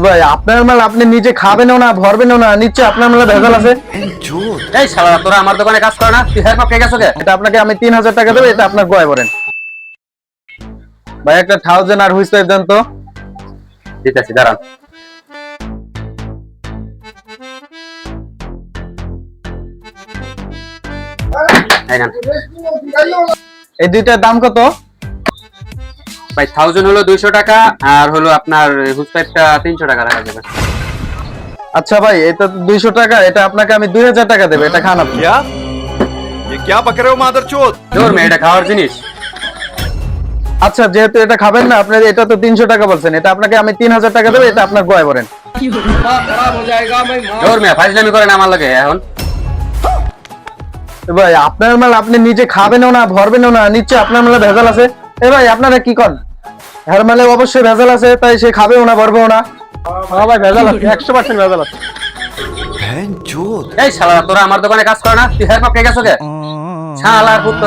ভাই আপনার মাল আপনি নিজে খাবেনও না ভরবেনও না, নিশ্চয় আপনার মালে ভেজাল আছে। এই শালা তোরা আমার দোকানে কাজ করে না, তুই হ্যাঁ পাকে গেছো কে? এটা আপনাকে আমি 3000 টাকা দেবো, এটা আপনার গোয় ভরেন। ভাই একটা 1000 আর হুইস পাইপ দেন তো। দিতেছি দাঁড়ান। এই নেন। এই দুইটার দাম কত? ভাই 1000 হলো 200 টাকা, আর হলো আপনার হুস পাইপটা 300 টাকা রাখা যাবে। আচ্ছা ভাই এটা 200 টাকা, এটা আপনাকে আমি 2000 টাকা দেবো, এটা খান আপনি। क्या ये क्या बक रहे हो मादरचोद? জোর মে, এটা খাওয়ার জিনিস। আচ্ছা যেহেতু এটা খাবেন না, আপনার এটা তো 300 টাকা বলছেন, এটা আপনাকে আমি 3000 টাকা দেবো, এটা আপনার গোয় ভরেন। জোর মে ফাইজলামি করেন আমার লাগে এখন। ভাই আপনার মাল আপনি নিজে খাবেনও না ভরবেনও না, নিশ্চয় আপনার মালে ভেজাল আছে। ভাই আপনারা কি করেন? হের মালে অবশ্যই ভেজাল আছে, তাই সে খাবেও না ভরবেও না। হ্যাঁ ভাই ভেজাল আছে, 100% ভেজাল আছে। बहनचोद এই শালা তোরা আমার দোকানে কাজ করে না, তুই হ্যাঁ পাকে গেছো কে? শালা পুত্র।